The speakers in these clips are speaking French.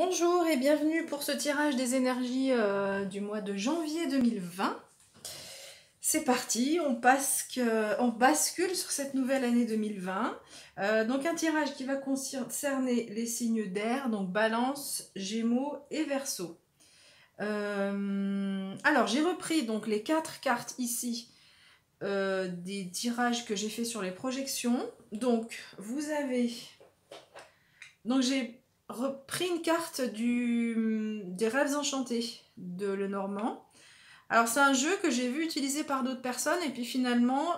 Bonjour et bienvenue pour ce tirage des énergies du mois de janvier 2020. C'est parti, on bascule sur cette nouvelle année 2020. Donc un tirage qui va concerner les signes d'air, donc Balance, Gémeaux et Verseau. Alors j'ai repris donc les 4 cartes ici des tirages que j'ai fait sur les projections. Donc vous avez... Donc j'ai repris une carte des rêves enchantés de Lenormand. Alors c'est un jeu que j'ai vu utilisé par d'autres personnes et puis finalement,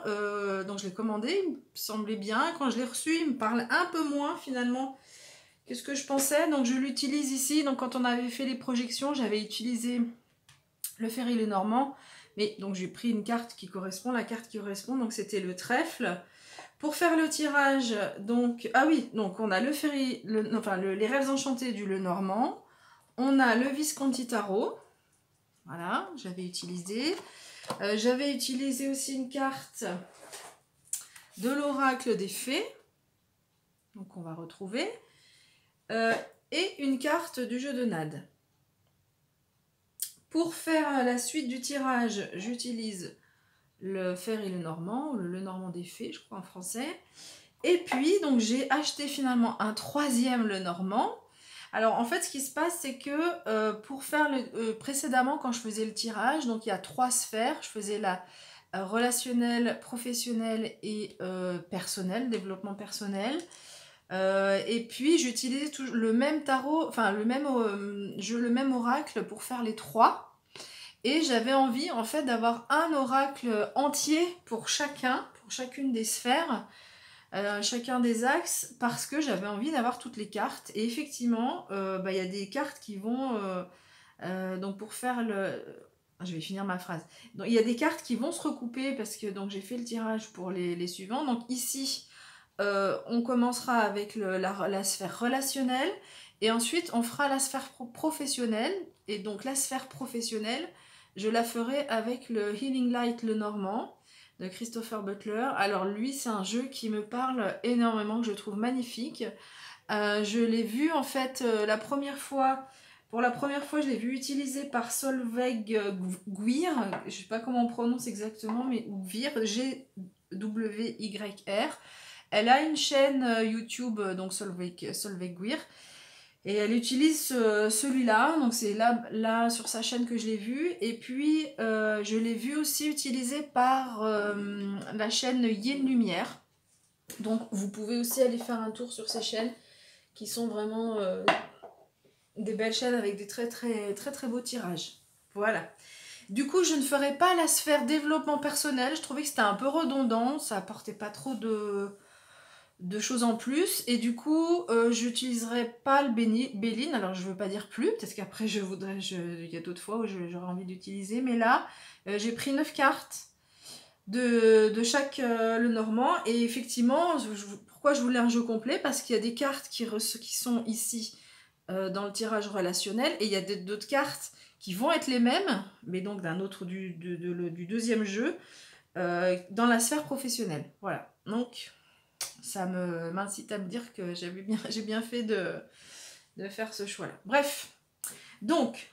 donc je l'ai commandé, il me semblait bien. Quand je l'ai reçu, il me parle un peu moins finalement que ce que je pensais. Donc je l'utilise ici. Donc quand on avait fait les projections, j'avais utilisé le Ferry Lenormand. Mais donc j'ai pris une carte qui correspond, la carte qui correspond, donc c'était le trèfle. Pour faire le tirage, donc, ah oui, donc on a le Ferry, les rêves enchantés du Lenormand. On a le Visconti Tarot. Voilà, j'avais utilisé. J'avais utilisé aussi une carte de l'oracle des fées. Donc on va retrouver. Et une carte du jeu de Nade. Pour faire la suite du tirage, j'utilise le Ferry Lenormand, ou le Lenormand des fées, je crois en français. Et puis, donc j'ai acheté finalement un troisième Lenormand. Alors en fait, ce qui se passe, c'est que pour faire précédemment, quand je faisais le tirage, donc il y a 3 sphères. Je faisais la relationnelle, professionnelle et personnelle, développement personnel. Et puis j'utilisais toujours le même tarot, enfin le même oracle pour faire les 3. Et j'avais envie en fait d'avoir un oracle entier pour chacune des sphères, chacun des axes, parce que j'avais envie d'avoir toutes les cartes. Et effectivement, y a des cartes qui vont... donc pour faire le... Je vais finir ma phrase. Donc il y a des cartes qui vont se recouper parce que donc j'ai fait le tirage pour les suivants. Donc ici, on commencera avec la sphère relationnelle et ensuite on fera la sphère professionnelle. Et donc la sphère professionnelle, je la ferai avec le Healing Light Lenormand de Christopher Butler. Alors lui, c'est un jeu qui me parle énormément, que je trouve magnifique. Je l'ai vu en fait pour la première fois, je l'ai vu utilisé par Solveig Guir, je ne sais pas comment on prononce exactement, mais ou Gwir, G-W-Y-R. Elle a une chaîne YouTube, donc Solveig Guir, et elle utilise celui-là, donc c'est là sur sa chaîne que je l'ai vu. Et puis je l'ai vu aussi utilisé par la chaîne Yin Lumière. Donc vous pouvez aussi aller faire un tour sur ces chaînes qui sont vraiment des belles chaînes avec des très beaux tirages. Voilà. Du coup, je ne ferai pas la sphère développement personnel. Je trouvais que c'était un peu redondant, ça apportait pas trop de choses en plus. Et du coup, j'utiliserai pas le Béline. Alors, je veux pas dire plus. Peut-être qu'après, il y a d'autres fois où j'aurais envie d'utiliser. Mais là, j'ai pris 9 cartes de chaque Lenormand. Et effectivement, pourquoi je voulais un jeu complet? Parce qu'il y a des cartes qui sont ici dans le tirage relationnel. Et il y a d'autres cartes qui vont être les mêmes, mais donc d'un autre du deuxième jeu, dans la sphère professionnelle. Voilà. Donc... ça m'incite à me dire que j'ai bien fait de faire ce choix-là. Bref, donc,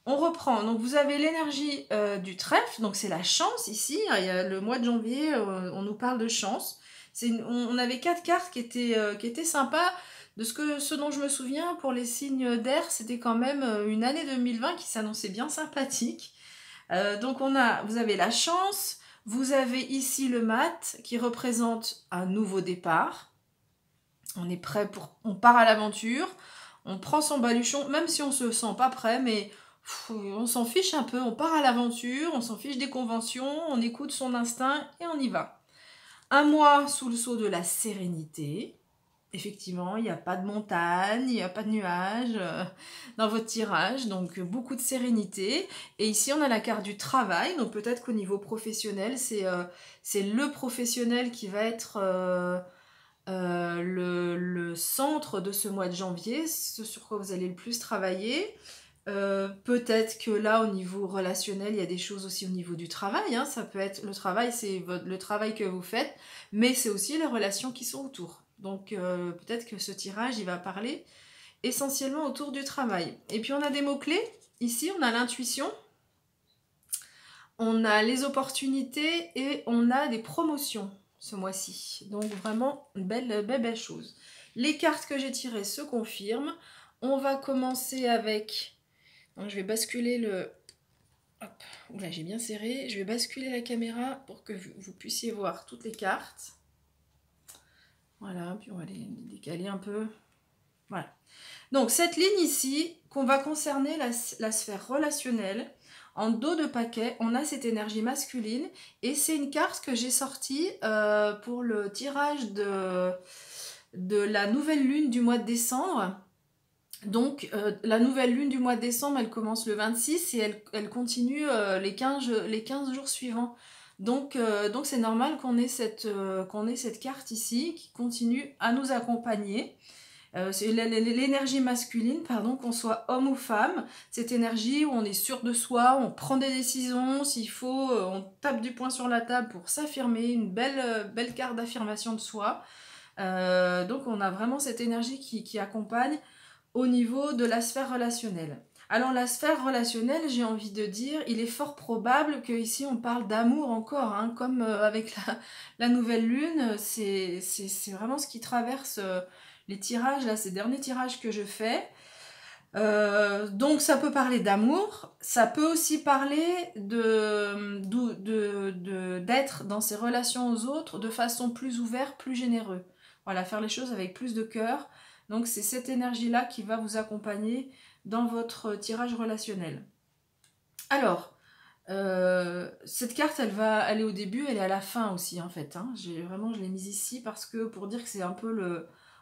on reprend. Donc, vous avez l'énergie du trèfle, donc c'est la chance ici. Il y a le mois de janvier, on nous parle de chance. On avait 4 cartes qui étaient sympas. De ce dont je me souviens, pour les signes d'air, c'était quand même une année 2020 qui s'annonçait bien sympathique. Donc, vous avez la chance. Vous avez ici le mat qui représente un nouveau départ. On est prêt on part à l'aventure. On prend son baluchon, même si on ne se sent pas prêt, mais on s'en fiche un peu. On part à l'aventure, on s'en fiche des conventions, on écoute son instinct et on y va. Un mois sous le sceau de la sérénité. Effectivement, il n'y a pas de montagne, il n'y a pas de nuages dans votre tirage, donc beaucoup de sérénité. Et ici, on a la carte du travail, donc peut-être qu'au niveau professionnel, c'est le professionnel qui va être le centre de ce mois de janvier, ce sur quoi vous allez le plus travailler. Peut-être que là, au niveau relationnel, il y a des choses aussi au niveau du travail. Hein. Ça peut être le travail, c'est le travail que vous faites, mais c'est aussi les relations qui sont autour. Donc peut-être que ce tirage, il va parler essentiellement autour du travail. Et puis on a des mots-clés. Ici, on a l'intuition, on a les opportunités et on a des promotions ce mois-ci. Donc vraiment, une belle chose. Les cartes que j'ai tirées se confirment. On va commencer avec... Donc je vais basculer le... Hop, oula, j'ai bien serré. Je vais basculer la caméra pour que vous puissiez voir toutes les cartes. Voilà, puis on va les décaler un peu. Voilà. Donc cette ligne ici, qu'on va concerner la sphère relationnelle, en dos de paquet, on a cette énergie masculine et c'est une carte que j'ai sortie pour le tirage de la nouvelle lune du mois de décembre. Donc la nouvelle lune du mois de décembre, elle commence le 26 et elle continue les 15 jours suivants. Donc c'est normal qu'on ait cette carte ici qui continue à nous accompagner. C'est l'énergie masculine, pardon, qu'on soit homme ou femme, cette énergie où on est sûr de soi, on prend des décisions, s'il faut, on tape du poing sur la table pour s'affirmer, une belle carte d'affirmation de soi. Donc on a vraiment cette énergie qui accompagne au niveau de la sphère relationnelle. Alors la sphère relationnelle, j'ai envie de dire, il est fort probable qu'ici on parle d'amour encore, hein, comme avec la nouvelle lune, c'est vraiment ce qui traverse... les tirages, là, ces derniers tirages que je fais. Donc ça peut parler d'amour, ça peut aussi parler d'être dans ses relations aux autres de façon plus ouverte, plus généreux. Voilà, faire les choses avec plus de cœur. Donc c'est cette énergie-là qui va vous accompagner dans votre tirage relationnel. Alors, cette carte, elle est au début, elle est à la fin aussi en fait. Hein. Je l'ai mise ici parce que pour dire que c'est un peu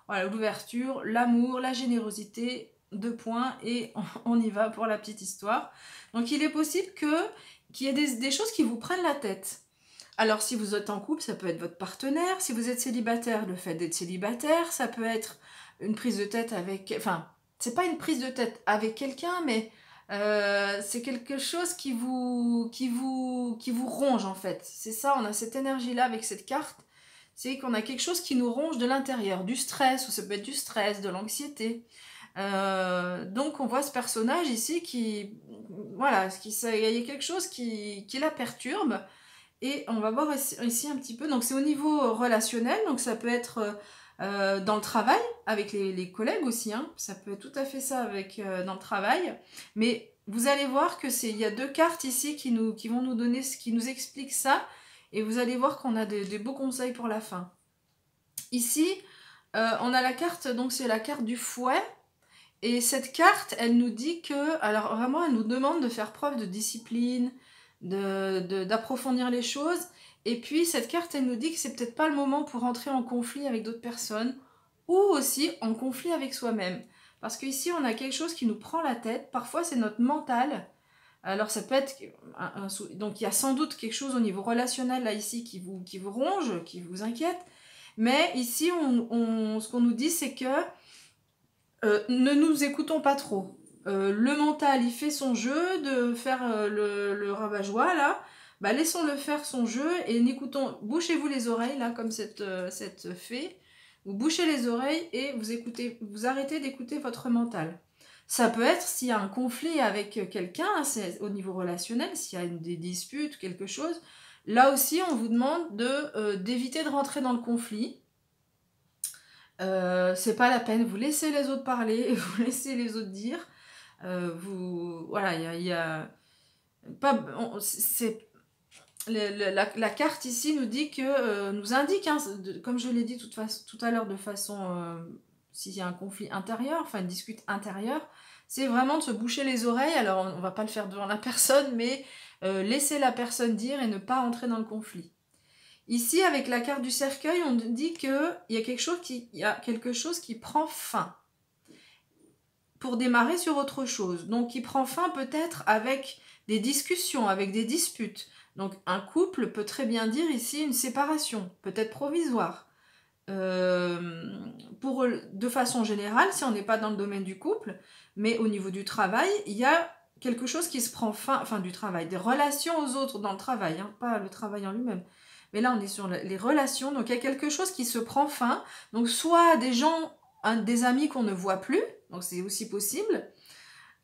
l'ouverture, l'amour, la générosité, 2 points et on y va pour la petite histoire. Donc il est possible qu'il y ait des choses qui vous prennent la tête. Alors si vous êtes en couple, ça peut être votre partenaire. Si vous êtes célibataire, le fait d'être célibataire, ça peut être une prise de tête avec... Enfin, c'est pas une prise de tête avec quelqu'un, mais c'est quelque chose qui vous ronge en fait. C'est ça, on a cette énergie-là avec cette carte. C'est qu'on a quelque chose qui nous ronge de l'intérieur, du stress, ou ça peut être du stress, de l'anxiété. Donc on voit ce personnage ici qui... Voilà, il y a quelque chose qui la perturbe. Et on va voir ici un petit peu, donc c'est au niveau relationnel, donc ça peut être dans le travail, avec les collègues aussi, hein, ça peut être tout à fait ça dans le travail, mais vous allez voir que il y a 2 cartes ici qui vont nous donner, qui nous expliquent ça, et vous allez voir qu'on a des beaux conseils pour la fin. Ici, on a la carte, donc c'est la carte du fouet, et cette carte, elle nous dit que, alors vraiment, elle nous demande de faire preuve de discipline, d'approfondir les choses. Et puis, cette carte, elle nous dit que c'est peut-être pas le moment pour entrer en conflit avec d'autres personnes, ou aussi en conflit avec soi-même. Parce qu'ici, on a quelque chose qui nous prend la tête. Parfois, c'est notre mental. Alors, ça peut être... donc, il y a sans doute quelque chose au niveau relationnel, là, ici, qui vous ronge, qui vous inquiète. Mais ici, ce qu'on nous dit, c'est que ne nous écoutons pas trop. Le mental, il fait son jeu de faire le rabat-joie, là. Bah, laissons-le faire son jeu et bouchez-vous les oreilles, là, comme cette fée. Vous bouchez les oreilles et vous arrêtez d'écouter votre mental. Ça peut être s'il y a un conflit avec quelqu'un, c'est au niveau relationnel, s'il y a des disputes, quelque chose. Là aussi, on vous demande d'éviter de rentrer dans le conflit. C'est pas la peine, vous laissez les autres parler, vous laissez les autres dire. Voilà, il y a pas... La carte ici nous dit que... nous indique, hein, comme je l'ai dit tout à l'heure de façon... s'il y a un conflit intérieur, enfin une dispute intérieure, c'est vraiment de se boucher les oreilles. Alors on va pas le faire devant la personne, mais laisser la personne dire et ne pas entrer dans le conflit. Ici, avec la carte du cercueil, on dit qu'il y a quelque chose qui prend fin pour démarrer sur autre chose. Donc, qui prend fin peut-être avec des discussions, avec des disputes. Donc, un couple peut très bien dire ici une séparation, peut-être provisoire. De façon générale, si on n'est pas dans le domaine du couple, mais au niveau du travail, il y a quelque chose qui se prend fin, enfin du travail, des relations aux autres dans le travail, hein, pas le travail en lui-même. Mais là, on est sur les relations, donc il y a quelque chose qui se prend fin. Donc soit des gens des amis qu'on ne voit plus, donc c'est aussi possible,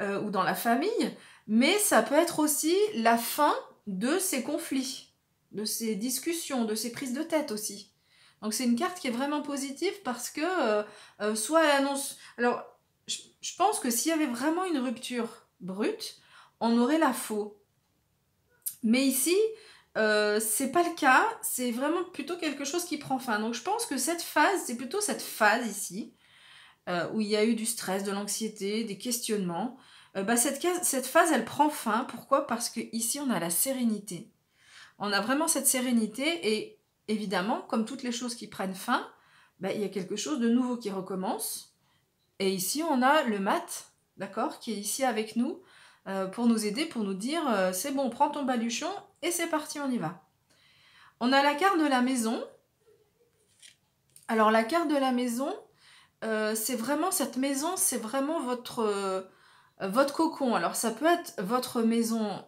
ou dans la famille, mais ça peut être aussi la fin de ces conflits, de ces discussions, de ces prises de tête aussi. Donc c'est une carte qui est vraiment positive parce que soit elle annonce... Alors, je pense que s'il y avait vraiment une rupture brute, on aurait la faux. Mais ici, c'est pas le cas, c'est vraiment plutôt quelque chose qui prend fin. Donc je pense que cette phase, c'est plutôt cette phase ici, où il y a eu du stress, de l'anxiété, des questionnements. Cette phase, elle prend fin. Pourquoi? Parce que ici, on a la sérénité. On a vraiment cette sérénité et évidemment, comme toutes les choses qui prennent fin, il y a quelque chose de nouveau qui recommence. Et ici, on a le mat, d'accord, qui est ici avec nous pour nous aider, pour nous dire c'est bon, prends ton baluchon et c'est parti, on y va. On a la carte de la maison. Alors, la carte de la maison, c'est vraiment cette maison, c'est vraiment votre cocon. Alors, ça peut être votre maison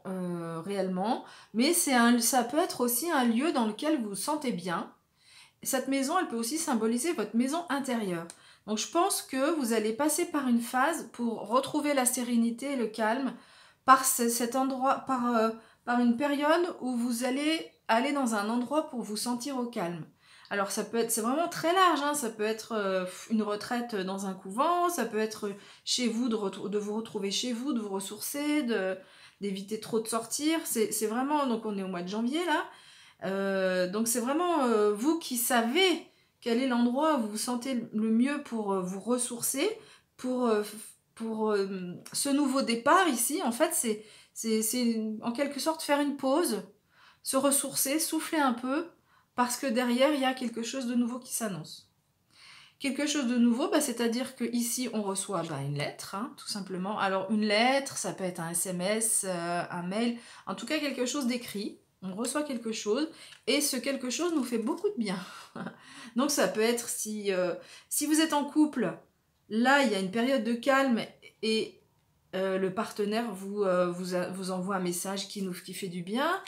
réellement, mais ça peut être aussi un lieu dans lequel vous vous sentez bien. Cette maison, elle peut aussi symboliser votre maison intérieure. Donc je pense que vous allez passer par une phase pour retrouver la sérénité et le calme par cet endroit, par une période où vous allez aller dans un endroit pour vous sentir au calme. Alors ça peut être, c'est vraiment très large, hein, ça peut être une retraite dans un couvent, ça peut être chez vous, de vous retrouver chez vous, de vous ressourcer, d'éviter trop de sortir. C'est vraiment, donc on est au mois de janvier là, donc c'est vraiment vous qui savez quel est l'endroit où vous vous sentez le mieux pour vous ressourcer, pour ce nouveau départ ici. En fait, c'est en quelque sorte faire une pause, se ressourcer, souffler un peu, parce que derrière, il y a quelque chose de nouveau qui s'annonce. Quelque chose de nouveau, c'est-à-dire qu'ici, on reçoit une lettre, hein, tout simplement. Alors, une lettre, ça peut être un SMS, un mail, en tout cas quelque chose d'écrit. On reçoit quelque chose, et ce quelque chose nous fait beaucoup de bien. Donc, ça peut être si vous êtes en couple, là, il y a une période de calme, et le partenaire vous envoie un message qui fait du bien.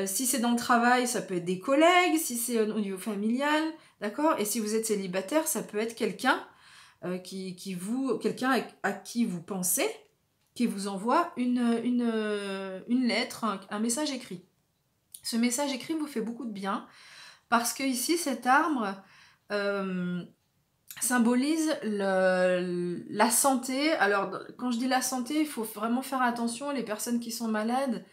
Si c'est dans le travail, ça peut être des collègues, si c'est au niveau familial, d'accord? Et si vous êtes célibataire, ça peut être quelqu'un quelqu'un à qui vous pensez, qui vous envoie une lettre, un message écrit. Ce message écrit vous fait beaucoup de bien, parce que ici, cet arbre symbolise la santé. Alors, quand je dis la santé, il faut vraiment faire attention, les personnes qui sont malades,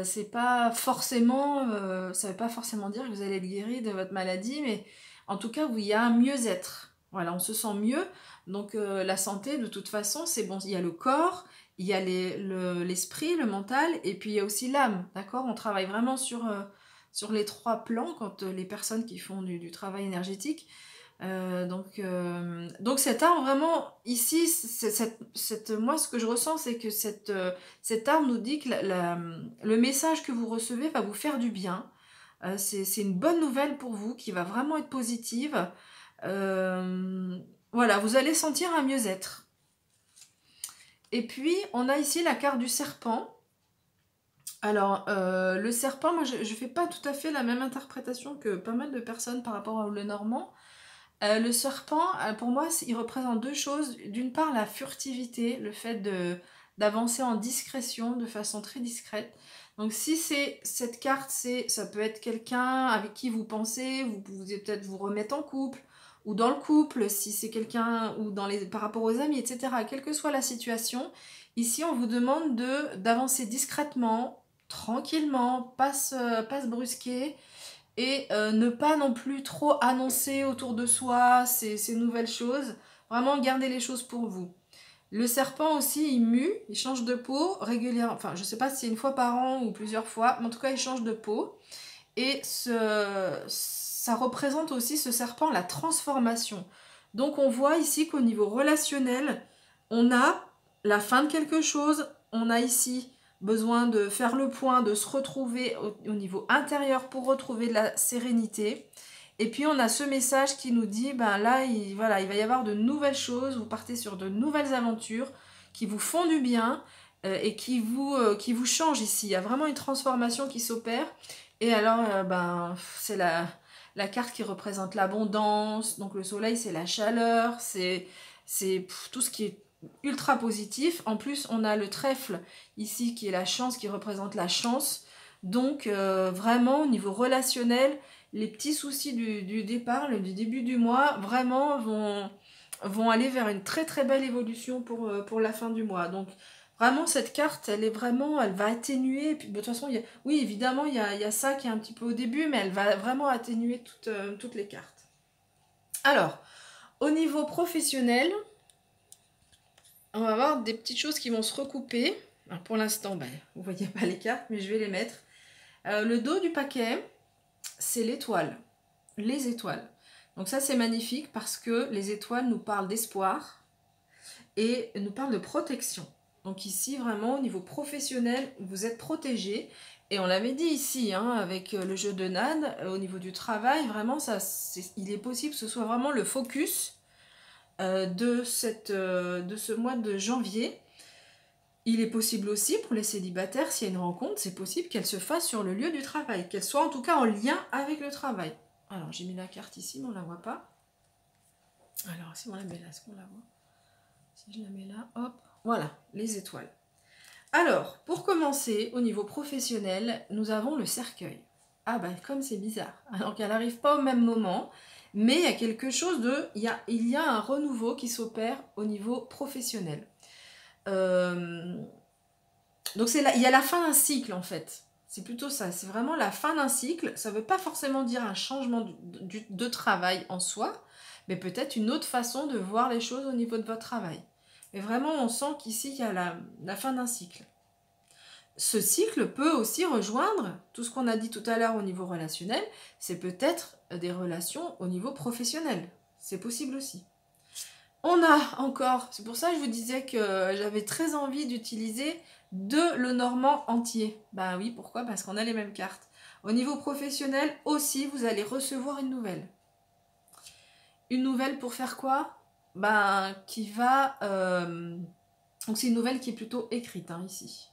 c'est pas forcément, ça veut pas forcément dire que vous allez être guéri de votre maladie, mais en tout cas, il y a un mieux-être. Voilà, on se sent mieux. Donc la santé, de toute façon, c'est bon. Il y a le corps, il y a l'esprit, le mental, et puis il y a aussi l'âme. D'accord? On travaille vraiment sur les trois plans quand les personnes qui font du travail énergétique. Donc cet arbre vraiment ici, moi ce que je ressens, c'est que cet arbre nous dit que le message que vous recevez va vous faire du bien. C'est une bonne nouvelle pour vous qui va vraiment être positive. Voilà, vous allez sentir un mieux-être. Et puis on a ici la carte du serpent. Alors le serpent, moi je fais pas tout à fait la même interprétation que pas mal de personnes par rapport au Lenormand. Le serpent, pour moi, il représente deux choses. D'une part, la furtivité, le fait d'avancer en discrétion, de façon très discrète. Donc si c'est cette carte, ça peut être quelqu'un avec qui vous pensez, vous pouvez peut-être vous remettre en couple, ou dans le couple, si c'est quelqu'un, ou par rapport aux amis, etc. Quelle que soit la situation, ici on vous demande d'avancer discrètement, tranquillement, pas se brusquer, et ne pas non plus trop annoncer autour de soi ces nouvelles choses. Vraiment garder les choses pour vous. Le serpent aussi, il mue, il change de peau régulièrement. Enfin, je ne sais pas si c'est une fois par an ou plusieurs fois, mais en tout cas, il change de peau. Et ça représente aussi, ce serpent, la transformation. Donc, on voit ici qu'au niveau relationnel, on a la fin de quelque chose. On a ici besoin de faire le point, de se retrouver au niveau intérieur pour retrouver de la sérénité. Et puis on a ce message qui nous dit, là, il va y avoir de nouvelles choses, vous partez sur de nouvelles aventures qui vous font du bien et qui vous changent ici. Il y a vraiment une transformation qui s'opère. Et alors, c'est la carte qui représente l'abondance. Donc le soleil, c'est la chaleur, c'est tout ce qui est ultra positif. En plus, on a le trèfle ici qui est la chance, qui représente la chance. Donc vraiment, au niveau relationnel, les petits soucis du départ, du début du mois, vraiment vont aller vers une très très belle évolution pour la fin du mois. Donc vraiment, cette carte, elle va atténuer. Et puis, de toute façon, oui, évidemment, il y a ça qui est un petit peu au début, mais elle va vraiment atténuer toutes les cartes. Alors, au niveau professionnel, on va avoir des petites choses qui vont se recouper. Alors, pour l'instant, ben, vous ne voyez pas les cartes, mais je vais les mettre. Le dos du paquet, c'est l'étoile. Les étoiles. Donc ça, c'est magnifique parce que les étoiles nous parlent d'espoir et nous parlent de protection. Donc ici, vraiment, au niveau professionnel, vous êtes protégé. Et on l'avait dit ici, hein, avec le jeu de Nan, au niveau du travail, vraiment, il est possible que ce soit vraiment le focus de ce mois de janvier. Il est possible aussi pour les célibataires, s'il y a une rencontre, c'est possible qu'elle se fasse sur le lieu du travail, qu'elle soit en tout cas en lien avec le travail. Alors, j'ai mis la carte ici, mais on ne la voit pas. Alors, si on la met là, est-ce qu'on la voit? Si je la mets là, hop, voilà, les étoiles. Alors, pour commencer, au niveau professionnel, nous avons le cercueil. Ah bah, comme c'est bizarre. Alors qu'elle n'arrive pas au même moment, mais il y a quelque chose de... Il y a un renouveau qui s'opère au niveau professionnel. Donc il y a la fin d'un cycle en fait. C'est plutôt ça, c'est vraiment la fin d'un cycle. Ça ne veut pas forcément dire un changement de travail en soi, mais peut-être une autre façon de voir les choses au niveau de votre travail. Mais vraiment, on sent qu'ici, il y a la fin d'un cycle. Ce cycle peut aussi rejoindre tout ce qu'on a dit tout à l'heure au niveau relationnel, c'est peut-être des relations au niveau professionnel. C'est possible aussi. On a encore, c'est pour ça que je vous disais que j'avais très envie d'utiliser de Lenormand entier. Bah oui, pourquoi? Parce qu'on a les mêmes cartes. Au niveau professionnel aussi, vous allez recevoir une nouvelle. Une nouvelle pour faire quoi? Ben, qui va... donc c'est une nouvelle qui est plutôt écrite, hein, ici.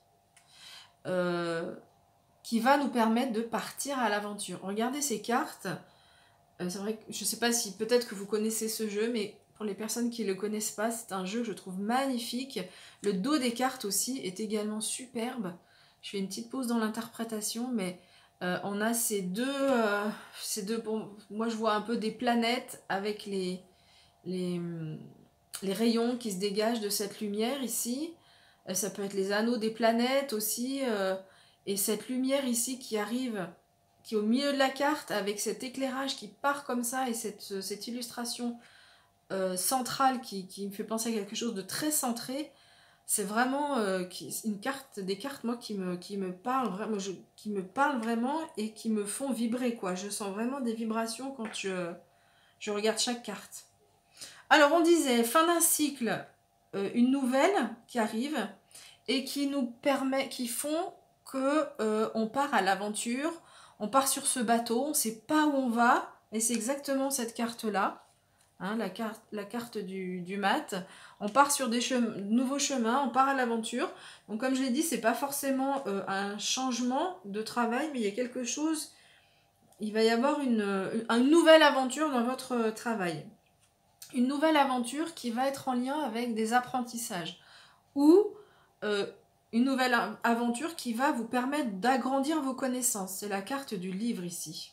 Qui va nous permettre de partir à l'aventure. Regardez ces cartes. C'est vrai que je ne sais pas si peut-être que vous connaissez ce jeu, mais pour les personnes qui ne le connaissent pas, c'est un jeu que je trouve magnifique. Le dos des cartes aussi est également superbe. Je fais une petite pause dans l'interprétation, mais on a ces deux bon, moi je vois un peu des planètes avec les rayons qui se dégagent de cette lumière ici. Ça peut être les anneaux des planètes aussi. Et cette lumière ici qui arrive, qui est au milieu de la carte, avec cet éclairage qui part comme ça, et cette illustration centrale qui me fait penser à quelque chose de très centré, c'est vraiment une carte, des cartes moi qui me parlent vraiment, qui me parlent vraiment et qui me font vibrer, quoi. Je sens vraiment des vibrations quand je regarde chaque carte. Alors on disait fin d'un cycle, une nouvelle qui arrive et qui nous permet, qui font que on part à l'aventure, on part sur ce bateau, on ne sait pas où on va, et c'est exactement cette carte-là, hein, la carte du mat. On part sur des nouveaux chemins, on part à l'aventure. Donc comme je l'ai dit, c'est pas forcément un changement de travail, mais il y a quelque chose, il va y avoir une nouvelle aventure dans votre travail. Une nouvelle aventure qui va être en lien avec des apprentissages, ou une nouvelle aventure qui va vous permettre d'agrandir vos connaissances. C'est la carte du livre ici.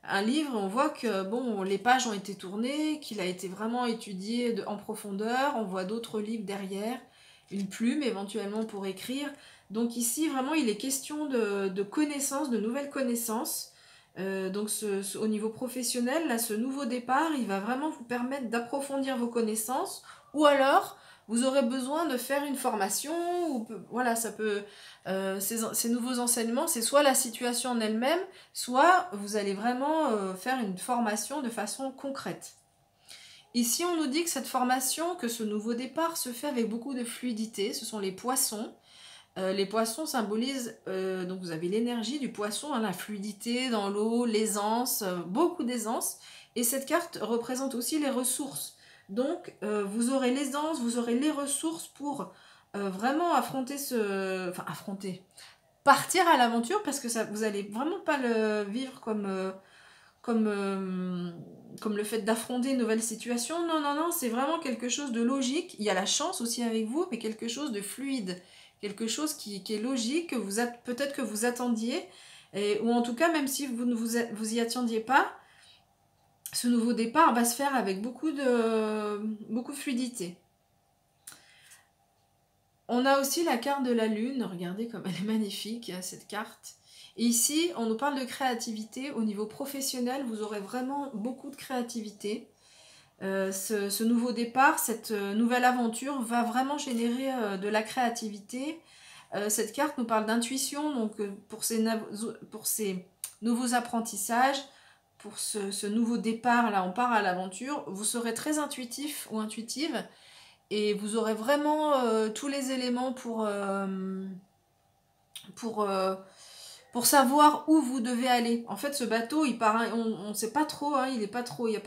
Un livre, on voit que bon, les pages ont été tournées, qu'il a été vraiment étudié en profondeur. On voit d'autres livres derrière, une plume éventuellement pour écrire. Donc ici, vraiment, il est question de connaissances, de nouvelles connaissances. Donc au niveau professionnel, là, ce nouveau départ, il va vraiment vous permettre d'approfondir vos connaissances, ou alors vous aurez besoin de faire une formation, ou voilà, ça peut ces nouveaux enseignements, c'est soit la situation en elle-même, soit vous allez vraiment faire une formation de façon concrète. Ici, on nous dit que cette formation, que ce nouveau départ se fait avec beaucoup de fluidité. Ce sont les poissons. Les poissons symbolisent, donc vous avez l'énergie du poisson, hein, la fluidité dans l'eau, l'aisance, beaucoup d'aisance. Et cette carte représente aussi les ressources. Donc vous aurez l'aisance, vous aurez les ressources pour vraiment partir à l'aventure, parce que ça, vous n'allez vraiment pas le vivre comme le fait d'affronter une nouvelle situation. Non, non, non, c'est vraiment quelque chose de logique. Il y a la chance aussi avec vous, mais quelque chose de fluide. Quelque chose qui est logique, que peut-être que vous attendiez, ou en tout cas, même si vous ne vous y attendiez pas, ce nouveau départ va se faire avec beaucoup de fluidité. On a aussi la carte de la lune, regardez comme elle est magnifique, cette carte. Et ici, on nous parle de créativité. Au niveau professionnel, vous aurez vraiment beaucoup de créativité. Ce nouveau départ, cette nouvelle aventure va vraiment générer de la créativité. Cette carte nous parle d'intuition, donc pour ces nouveaux apprentissages, pour ce nouveau départ, là on part à l'aventure, vous serez très intuitif ou intuitive et vous aurez vraiment tous les éléments pour savoir où vous devez aller. En fait, ce bateau, il part, on ne sait pas trop, hein, il n'y a pas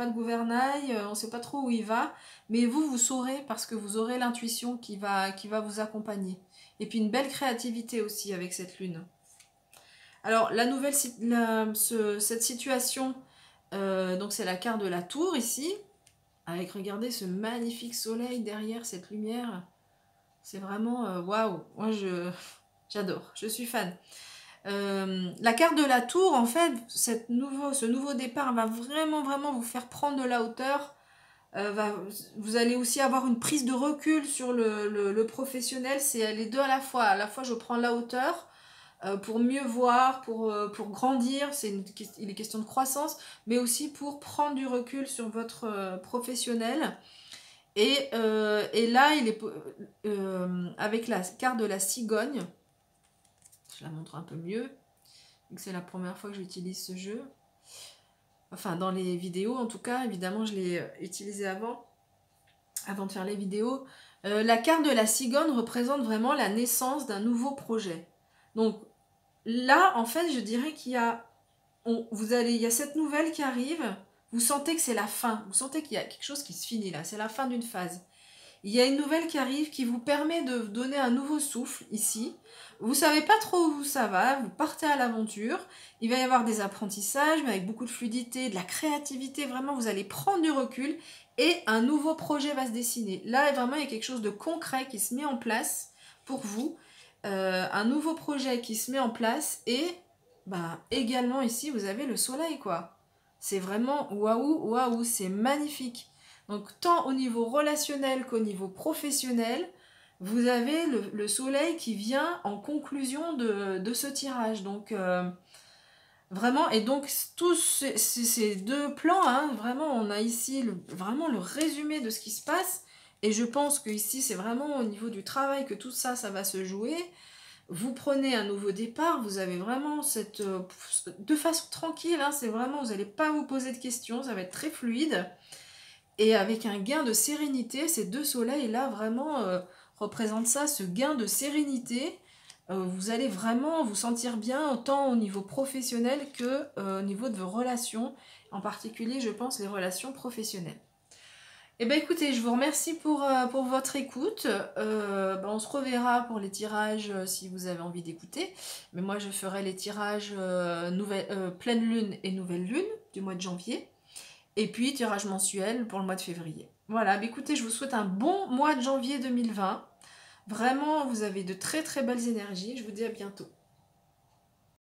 de gouvernail, on ne sait pas trop où il va, mais vous saurez parce que vous aurez l'intuition qui va vous accompagner. Et puis une belle créativité aussi avec cette lune. Alors, cette situation, donc c'est la carte de la tour ici, avec, regardez, ce magnifique soleil derrière cette lumière. C'est vraiment, waouh, moi j'adore, je suis fan. La carte de la tour, en fait, ce nouveau départ va vraiment, vraiment vous faire prendre de la hauteur. Vous allez aussi avoir une prise de recul sur le professionnel. C'est les deux à la fois. À la fois, je prends la hauteur pour mieux voir, pour grandir. Il est question de croissance, mais aussi pour prendre du recul sur votre professionnel. Et là, avec la carte de la cigogne, je la montre un peu mieux, vu que c'est la première fois que j'utilise ce jeu. Enfin, dans les vidéos, en tout cas, évidemment, je l'ai utilisé avant de faire les vidéos. La carte de la cigogne représente vraiment la naissance d'un nouveau projet. Donc là, en fait, je dirais qu'il y a, il y a cette nouvelle qui arrive. Vous sentez que c'est la fin. Vous sentez qu'il y a quelque chose qui se finit là. C'est la fin d'une phase. Il y a une nouvelle qui arrive qui vous permet de donner un nouveau souffle ici. Vous ne savez pas trop où ça va, vous partez à l'aventure. Il va y avoir des apprentissages, mais avec beaucoup de fluidité, de la créativité. Vraiment, vous allez prendre du recul et un nouveau projet va se dessiner. Là, vraiment, il y a quelque chose de concret qui se met en place pour vous. Un nouveau projet qui se met en place et également ici, vous avez le soleil, quoi. C'est vraiment waouh, waouh, c'est magnifique. Donc, tant au niveau relationnel qu'au niveau professionnel, vous avez le soleil qui vient en conclusion de ce tirage. Donc, vraiment, et donc, tous ces deux plans, hein, vraiment, on a ici vraiment le résumé de ce qui se passe. Et je pense que ici, c'est vraiment au niveau du travail que tout ça, ça va se jouer. Vous prenez un nouveau départ, vous avez vraiment de façon tranquille, hein, c'est vraiment, vous n'allez pas vous poser de questions, ça va être très fluide. Et avec un gain de sérénité, ces deux soleils là vraiment représentent ça, ce gain de sérénité. Vous allez vraiment vous sentir bien autant au niveau professionnel que au niveau de vos relations, en particulier je pense les relations professionnelles. Eh bien écoutez, je vous remercie pour votre écoute. On se reverra pour les tirages si vous avez envie d'écouter. Mais moi je ferai les tirages pleine lune et nouvelle lune du mois de janvier. Et puis, tirage mensuel pour le mois de février. Voilà, écoutez, je vous souhaite un bon mois de janvier 2020. Vraiment, vous avez de très très belles énergies. Je vous dis à bientôt.